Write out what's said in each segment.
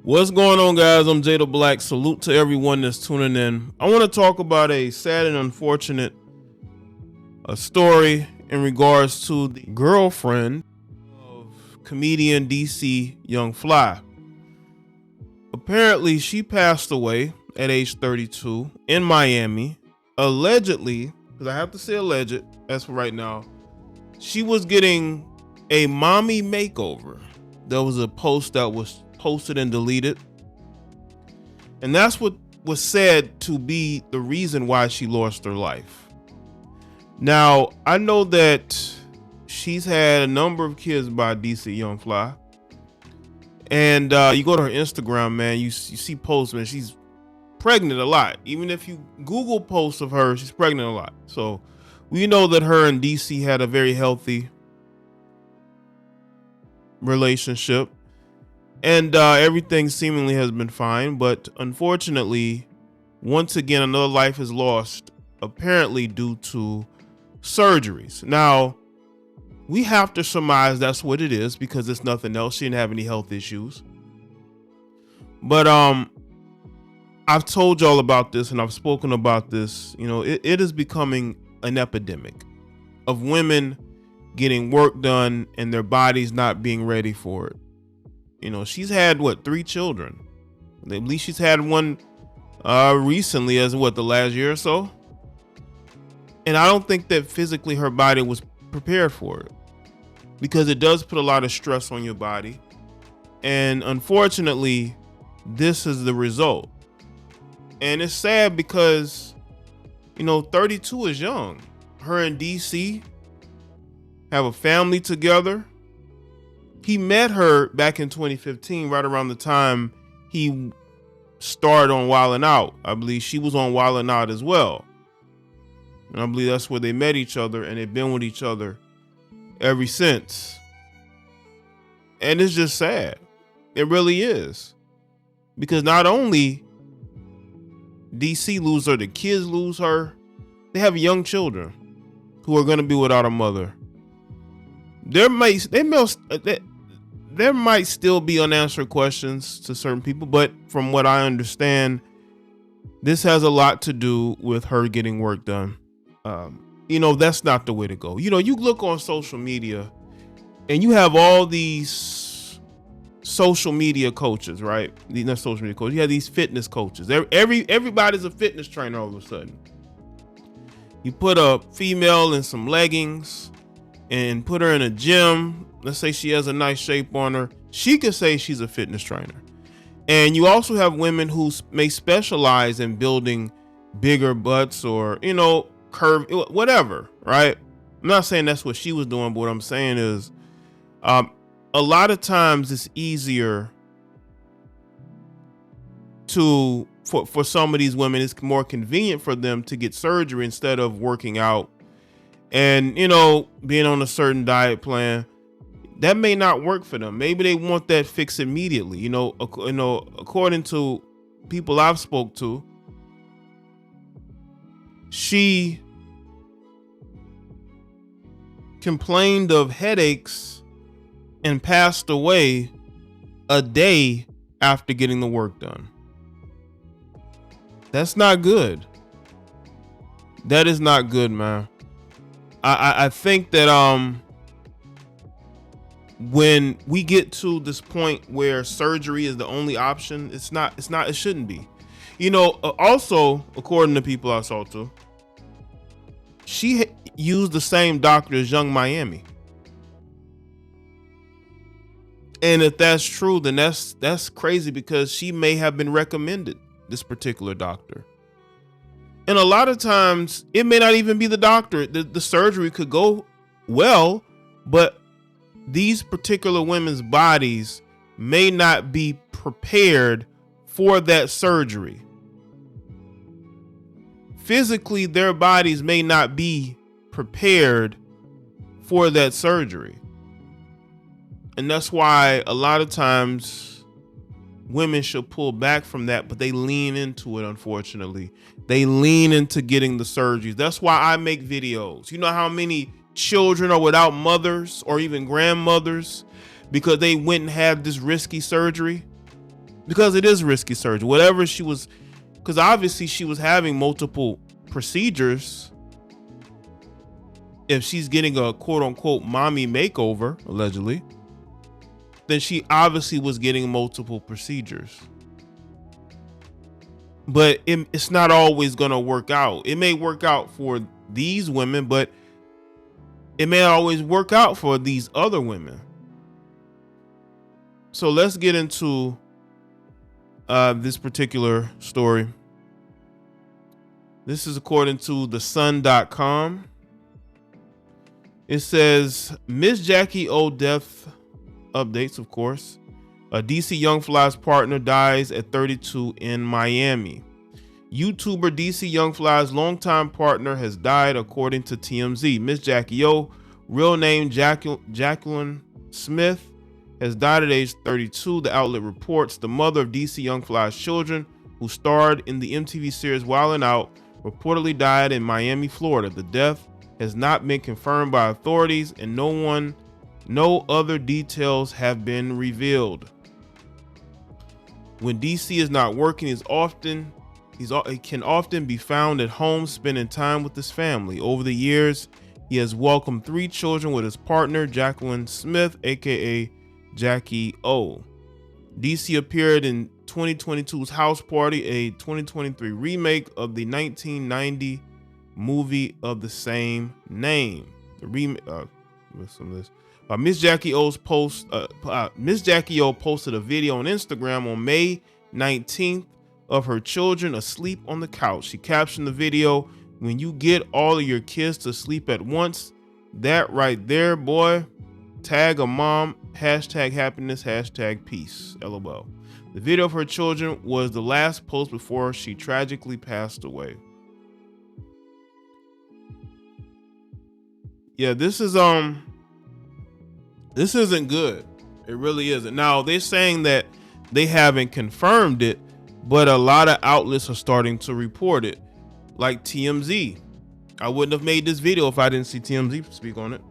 What's going on, guys? I'm Jay the Black. Salute to everyone that's tuning in. I want to talk about a sad and unfortunate story in regards to the girlfriend of comedian DC Young Fly. Apparently, she passed away at age 32 in Miami. Allegedly, because I have to say alleged, as for right now, she was getting a mommy makeover. There was a post that was posted and deleted, and that's what was said to be the reason why she lost her life. Now, I know that she's had a number of kids by DC Young Fly, and you go to her Instagram, man, you see posts, man, she's pregnant a lot. Even if you Google posts of her, she's pregnant a lot. So we know that her and DC had a very healthy relationship. And everything seemingly has been fine, but unfortunately, once again, another life is lost, apparently due to surgeries. Now, we have to surmise that's what it is because it's nothing else. She didn't have any health issues. But I've told y'all about this and I've spoken about this. You know, it is becoming an epidemic of women getting work done and their bodies not being ready for it. You know, she's had 3 children. At least she's had one recently, as the last year or so. And I don't think that physically her body was prepared for it, because it does put a lot of stress on your body. And unfortunately, this is the result. And it's sad because, 32 is young. Her and DC have a family together. He met her back in 2015, right around the time he started on Wildin' Out. I believe she was on Wildin' Out as well. And I believe that's where they met each other, and they've been with each other ever since. And it's just sad. It really is. Because not only DC lose her, the kids lose her. They have young children who are going to be without a mother. There might still be unanswered questions to certain people, but from what I understand, this has a lot to do with her getting work done. That's not the way to go. You look on social media and you have all these social media coaches, right? Not social media coaches. You have these fitness coaches. Everybody's a fitness trainer all of a sudden. You put a female in some leggings and put her in a gym. Let's say she has a nice shape on her. She could say she's a fitness trainer. And you also have women who may specialize in building bigger butts or, curve, whatever, right? I'm not saying that's what she was doing, but what I'm saying is a lot of times it's easier for some of these women, it's more convenient for them to get surgery instead of working out and, being on a certain diet plan. That may not work for them. Maybe they want that fix immediately. According to people I've spoke to, she complained of headaches and passed away a day after getting the work done. That's not good. That is not good, man. I think that when we get to this point where surgery is the only option, it shouldn't be. Also, according to people I saw too, she used the same doctor as Young Miami. And if that's true, then that's crazy, because she may have been recommended this particular doctor. And a lot of times it may not even be the doctor. The surgery could go well, but these particular women's bodies may not be prepared for that surgery. Physically, their bodies may not be prepared for that surgery. And that's why a lot of times women should pull back from that, but they lean into it, unfortunately. They lean into getting the surgeries. That's why I make videos. You know how many children are without mothers or even grandmothers because they went and had this risky surgery? because it is risky surgery. Whatever she was, because obviously she was having multiple procedures. If she's getting a quote unquote mommy makeover, allegedly, then she obviously was getting multiple procedures. But it's not always going to work out. It may work out for these women, but it may not always work out for these other women. So let's get into this particular story. This is according to thesun.com. It says Miss Jackie O death updates, of course. A DC Young Fly's partner dies at 32 in Miami. YouTuber DC Young Fly's longtime partner has died, according to TMZ. Miss Jackie O, real name Jacqueline Smith, has died at age 32. The outlet reports the mother of DC Young Fly's children, who starred in the MTV series Wildin' Out, reportedly died in Miami, Florida. The death has not been confirmed by authorities, and no other details have been revealed. When DC is not working, he can often be found at home spending time with his family. Over the years, he has welcomed 3 children with his partner, Jacqueline Smith, aka Jackie O. DC appeared in 2022's House Party, a 2023 remake of the 1990 movie of the same name. Miss Jackie O posted a video on Instagram on May 19th of her children asleep on the couch. She captioned the video, "When you get all of your kids to sleep at once, that right there, boy, tag a mom, hashtag happiness, hashtag peace, LOL." The video of her children was the last post before she tragically passed away. Yeah, this isn't good. It really isn't. Now, they're saying that they haven't confirmed it, but a lot of outlets are starting to report it, like TMZ. I wouldn't have made this video if I didn't see TMZ speak on it.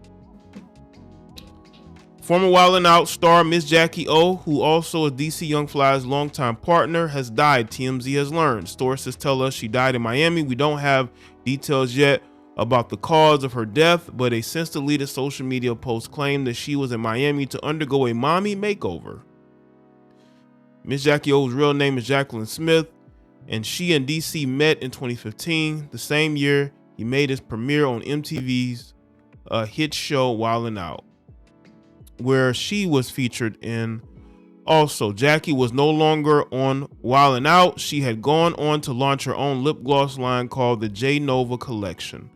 Former Wildin' Out star Miss Jackie O, who also is DC Young Fly's longtime partner, has died, TMZ has learned. Sources tell us she died in Miami. We don't have details yet about the cause of her death, but a since-deleted social media post claimed that she was in Miami to undergo a mommy makeover. Miss Jackie O's real name is Jacqueline Smith, and she and DC met in 2015. The same year, he made his premiere on MTV's hit show Wildin' Out, where she was featured in. Also, Jackie was no longer on Wildin' Out. She had gone on to launch her own lip gloss line called the J Nova Collection.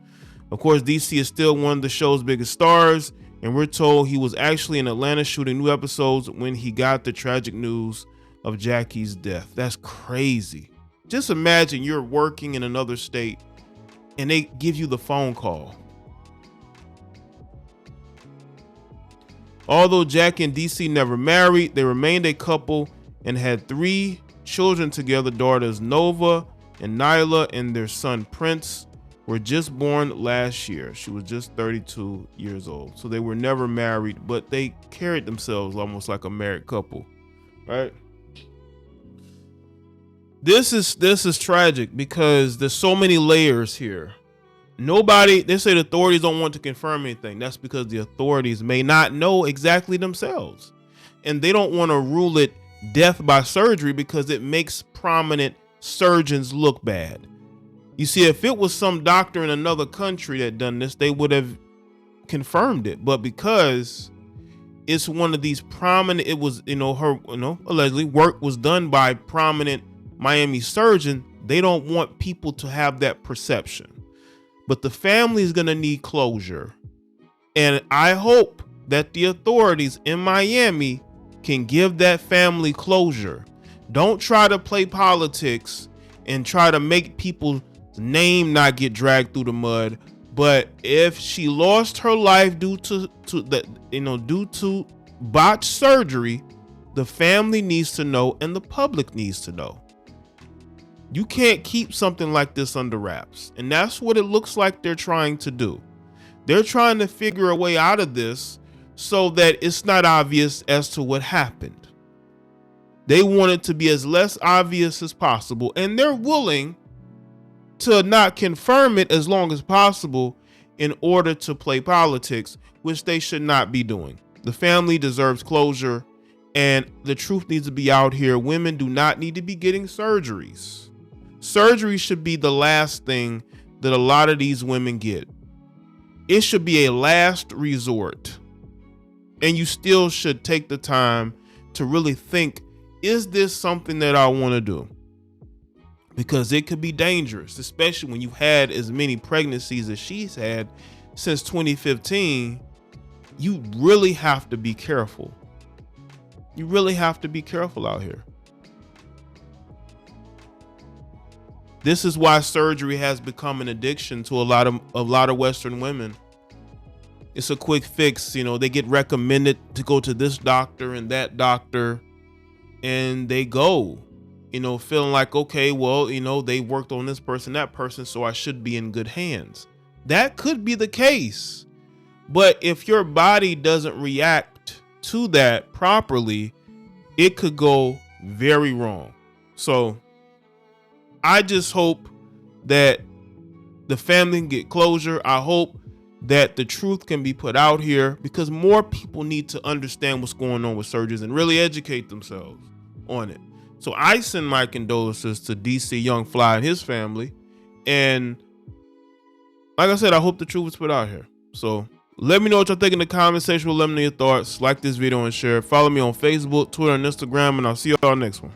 Of course, DC is still one of the show's biggest stars, and we're told he was actually in Atlanta shooting new episodes when he got the tragic news of Jackie's death. That's crazy. Just imagine you're working in another state and they give you the phone call. Although Jackie and DC never married, they remained a couple and had 3 children together. Daughters Nova and Nyla and their son Prince were just born last year. She was just 32 years old. So they were never married, but they carried themselves almost like a married couple, right? This is tragic because there's so many layers here. They say the authorities don't want to confirm anything. That's because the authorities may not know exactly themselves. And they don't want to rule it death by surgery because it makes prominent surgeons look bad. You see, if it was some doctor in another country that done this, they would have confirmed it. But because it's one of these prominent, it was, allegedly work was done by prominent Miami surgeon, they don't want people to have that perception. But the family is going to need closure. And I hope that the authorities in Miami can give that family closure. Don't try to play politics and try to make people's name not get dragged through the mud. But if she lost her life due to botched surgery, the family needs to know and the public needs to know. You can't keep something like this under wraps. And that's what it looks like they're trying to do. They're trying to figure a way out of this so that it's not obvious as to what happened. They want it to be as less obvious as possible, and they're willing to not confirm it as long as possible in order to play politics, which they should not be doing. The family deserves closure, and the truth needs to be out here. Women do not need to be getting surgeries. Surgery should be the last thing that a lot of these women get. It should be a last resort. And you still should take the time to really think, is this something that I want to do? Because it could be dangerous, especially when you've had as many pregnancies as she's had since 2015. You really have to be careful. You really have to be careful out here. This is why surgery has become an addiction to a lot of Western women. It's a quick fix, you know, they get recommended to go to this doctor and that doctor, and they go, you know, feeling like, okay, well, you know, they worked on this person, that person, so I should be in good hands. That could be the case. But if your body doesn't react to that properly, it could go very wrong. So I just hope that the family can get closure. I hope that the truth can be put out here, because more people need to understand what's going on with surgeries and really educate themselves on it. So I send my condolences to DC Young Fly and his family. And like I said, I hope the truth is put out here. So let me know what y'all think in the comment section. Let me know your thoughts. Like this video and share. Follow me on Facebook, Twitter, and Instagram, and I'll see y'all next one.